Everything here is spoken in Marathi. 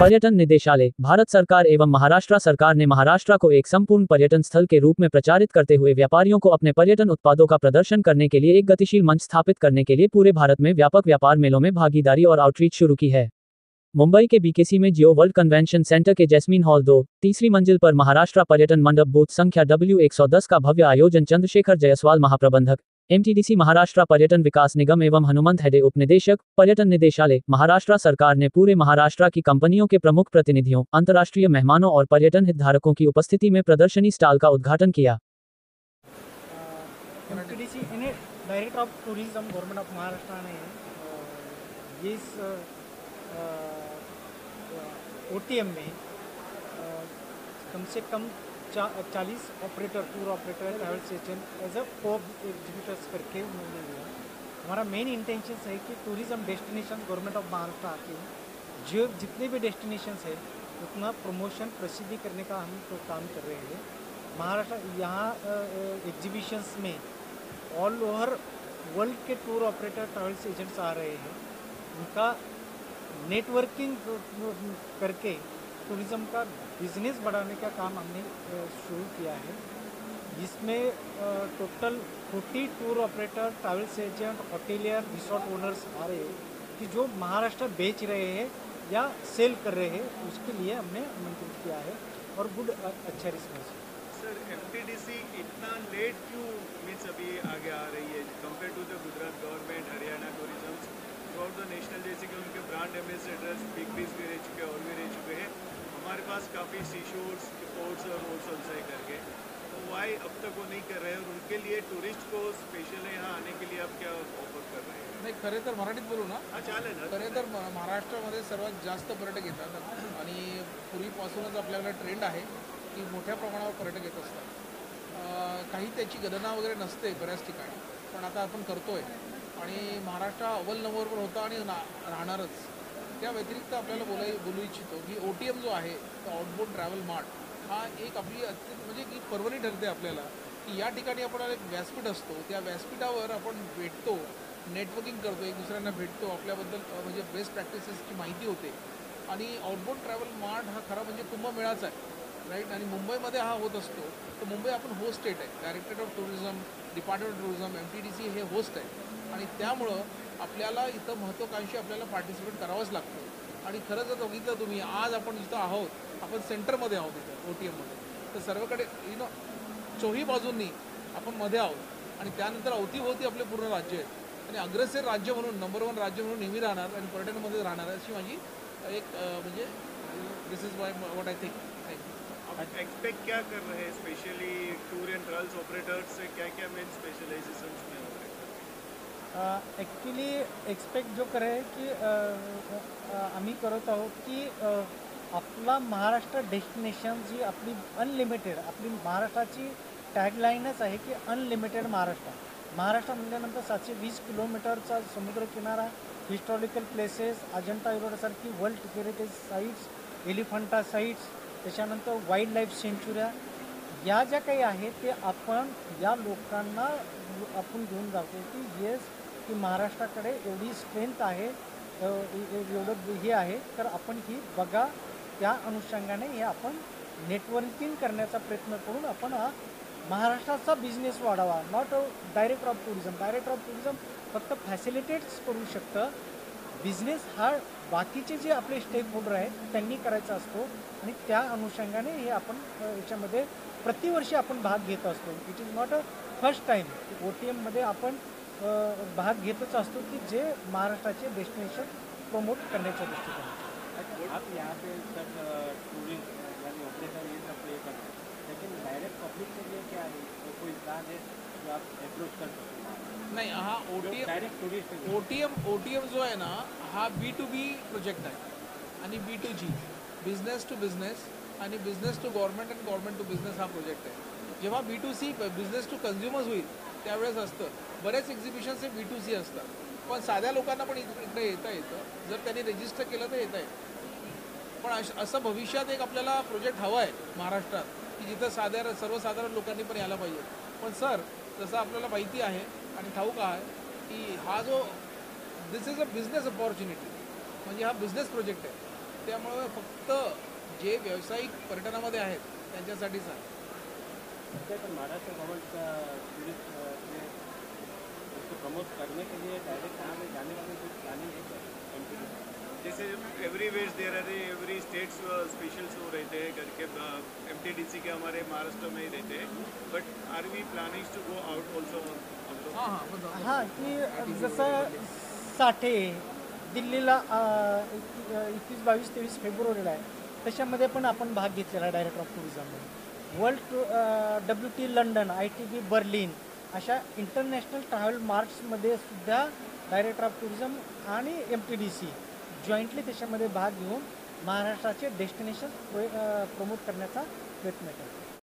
पर्यटन निदेशालय, भारत सरकार एवं महाराष्ट्र सरकार ने महाराष्ट्र को एक संपूर्ण पर्यटन स्थल के रूप में प्रचारित करते हुए व्यापारियों को अपने पर्यटन उत्पादों का प्रदर्शन करने के लिए एक गतिशील मंच स्थापित करने के लिए पूरे भारत में व्यापक व्यापार मेलों में भागीदारी और आउटरीच शुरू की है। मुंबई के बीकेसी में जियो वर्ल्ड कन्वेंशन सेंटर के जैस्मीन हॉल 2, तीसरी मंजिल पर महाराष्ट्र पर्यटन मंडप बूथ संख्या W110 का भव्य आयोजन चंद्रशेखर जयसवाल महाप्रबंधक, MTDC महाराष्ट्र पर्यटन विकास निगम एवं हनुमंत हेडे उपनिदेशक, पर्यटन निदेशालय, महाराष्ट्र सरकार ने पूरे महाराष्ट्र की कंपनियों के प्रमुख प्रतिनिधियों, अंतर्राष्ट्रीय मेहमानों और पर्यटन हितधारकों की उपस्थिति में प्रदर्शनी स्टॉल का उद्घाटन किया। MTDC director of tourism government of Maharashtra ने इस OTM में कम से कम 40 operator, tour operator, travels agent as a को एग्जीक्यूटर्स करके उन्होंने लिया। हमारा मेन इंटेंशन है कि tourism destination government of Maharashtra आके जो जितने भी डेस्टिनेशंस है उतना प्रमोशन प्रसिद्धि करने का हम तो काम कर रहे हैं। महाराष्ट्र यहाँ एग्जीबिशंस में ऑल ओवर वर्ल्ड के टूर ऑपरेटर, ट्रैवल्स एजेंट्स आ रहे हैं। उनका नेटवर्किंग करके टूरिज़्म का बिजनेस बढ़ाने का काम हमने शुरू किया है। जिसमें total 40 tour operator, travels agent, hotelier, resort owners आ रहे हैं कि जो महाराष्ट्र बेच रहे हैं या सेल कर रहे हैं, उसके लिए हमने आमंत्रित किया है और गुड अच्छा रिस्पॉन्स। सर, MTDC इतना लेट क्यों मीन्स अभी आगे आ रही है compare to the Gujarat government, Haryana tourism throughout the national, जैसे कि उनके ब्रांड एम्बेसडर्स बिग बीज भी रह चुके हैं और भी रह चुके हैं। हमारे पास काफ़ी सी शोर्स, पोर्ट्स और रोड्स ऑल्सो करके, तो वाई अब तक वो नहीं कर रहे हैं और उनके लिए टुरिस्ट को स्पेशल यहाँ आने के लिए आप क्या ऑफर कर रहे हैं? नाही, खरे तर मराठीत बोलू ना. हां, चालेल ना. खरे तर महाराष्ट्रामध्ये सर्वात जास्त पर्यटक येतात आणि पूर्वीपासूनच आपल्याला ट्रेंड आहे की मोठ्या प्रमाणावर पर्यटक येत असतात. काही त्याची गणना वगैरे नसते बऱ्याच ठिकाणी, पण आता आपण करतोय आणि महाराष्ट्र अव्वल नंबरवर होता आणि राहणारच. त्या व्यतिरिक्त आपल्याला बोलू इच्छितो की OTM जो आहे तो आउटबोर्ड ट्रॅव्हल मार्ट हा एक आपली अत्यंत म्हणजे की पर्वणी ठरते आपल्याला की या ठिकाणी आपण एक व्यासपीठ असतो, त्या व्यासपीठावर आपण भेटतो, नेटवर्किंग करतो, एक दुसऱ्यांना भेटतो, आपल्याबद्दल म्हणजे बेस्ट प्रॅक्टिसेसची माहिती होते. आणि आउटबोर्ड ट्रॅव्हल मार्ट हा खरा म्हणजे कुंभमेळाच आहे, राईट. आणि मुंबईमध्ये हा होत असतो. तर मुंबई आपण होस्ट स्टेट आहे, directorate of tourism, department of tourism, MTDC हे होस्ट आहे. आणि त्यामुळं आपल्याला इथं महत्त्वाकांक्षी आपल्याला पार्टिसिपेट करावंच लागतं. आणि खरं जर बघितलं तुम्ही, आज आपण जिथं आहोत, आपण सेंटरमध्ये आहोत इथं OTMमध्ये. तर सर्वकडे चोही बाजूंनी आपण मध्ये आहोत आणि त्यानंतर अवतीभोवती आपले पूर्ण राज्य आहेत आणि अग्रेसर राज्य म्हणून, नंबर 1 राज्य म्हणून नेहमी राहणार आणि पर्यटनमध्ये राहणार अशी माझी एक म्हणजे this is what I think. आप एक्सपेक्ट क्या कर रहे हैं specially tour and travels operators से, क्या क्या मेन स्पेशलाइजेशंस में हो रहे हैं? ॲक्च्युली एक्सपेक्ट जो करे की आम्ही करत आहोत की आपला महाराष्ट्र डेस्टिनेशन जी आपली अनलिमिटेड, आपली महाराष्ट्राची टॅगलाईनच आहे की अनलिमिटेड महाराष्ट्र. महाराष्ट्र म्हटल्यानंतर 720 किलोमीटरचा समुद्रकिनारा, हिस्टॉरिकल प्लेसेस, अजंठा एलोरासारखी world heritage sites, Elephanta sites, त्याच्यानंतर वाईल्ड लाईफ सेंच्युऱ्या, या ज्या काही आहेत ते आपण या लोकांना आपण घेऊन जातो की येस की महाराष्ट्राकडे एवढी स्ट्रेंथ आहे, एवढं हे आहे, तर आपण ही बघा. त्या अनुषंगाने हे आपण नेटवर्किंग करण्याचा प्रयत्न करून आपण हा महाराष्ट्राचा बिझनेस वाढावा. Not director of tourism. Director of tourism फक्त फॅसिलिटेट्स करू शकतं. बिझनेस हा बाकीचे जे आपले स्टेक होल्डर आहेत त्यांनी करायचा असतो आणि त्या अनुषंगाने हे आपण याच्यामध्ये प्रतिवर्षी आपण भाग घेत असतो. It is not a first time OTMमध्ये आपण भाग घेतच असतो की जे महाराष्ट्राचे डेस्टिनेशन प्रमोट करण्याच्या दृष्टीने. आप यहाँ पे सब टूरिस्ट यानी ऑपरेटर ये सब ये करते हैं, लेकिन डायरेक्ट पब्लिक के लिए क्या है, तो कोई ब्रांड है जो आप अप्रोच कर सकते हैं? नाही, हा डायरेक्ट टूरिस्ट OTM जो आहे ना, हा B2B प्रोजेक्ट आहे आणि B2G, बिझनेस टू बिझनेस आणि बिझनेस टू गव्हर्नमेंट आणि गव्हर्नमेंट टू बिझनेस हा प्रोजेक्ट आहे. जेव्हा B2C बिझनेस टू कन्झ्युमर्स होईल त्यावेळेस असतं. बरेच एक्झिबिशन्स हे B2C असतात, पण साध्या लोकांना पण इकडे येता येतं जर त्यांनी रजिस्टर केलं तर येता येतं. पण असं भविष्यात एक आपल्याला प्रोजेक्ट हवा आहे महाराष्ट्रात की जिथं सर्वसाधारण लोकांनी पण यायला पाहिजे. पण सर, जसं आपल्याला माहिती आहे आणि ठाऊक आहे की हा जो दिस इज अ बिझनेस अपॉर्च्युनिटी, म्हणजे हा बिझनेस प्रोजेक्ट आहे. त्यामुळे फक्त जे व्यावसायिक पर्यटनामध्ये आहेत त्यांच्यासाठीच आहे. क्या तो महाराष्ट्र गवर्नमेंट टूरिस्ट में उसको प्रमोट करने के लिए डायरेक्ट यहाँ पे जाने वाले कुछ प्लानिंग है क्या MPDC? जैसे every ways there are every states specials वो रहते हैं करके MTDC के हमारे महाराष्ट्र में ही रहते हैं, but are we planning to go out also? हां हां बरोबर. हां की जसं साठे दिल्लीला 21, 22, 23 फेब्रुवारीला आहे, त्याच्यामध्ये पण आपण भाग घेतलेला डायरेक्टर ऑफ टुरिझममध्ये. World WT London, ITB Berlin अशा इंटरनॅशनल ट्रॅव्हल मार्ट्समध्ये सुद्धा डायरेक्टर ऑफ टुरिझम आणि MTDC जॉईंटली त्याच्यामध्ये भाग घेऊन महाराष्ट्राचे डेस्टिनेशन प्रमोट करण्याचा प्रयत्न करतो.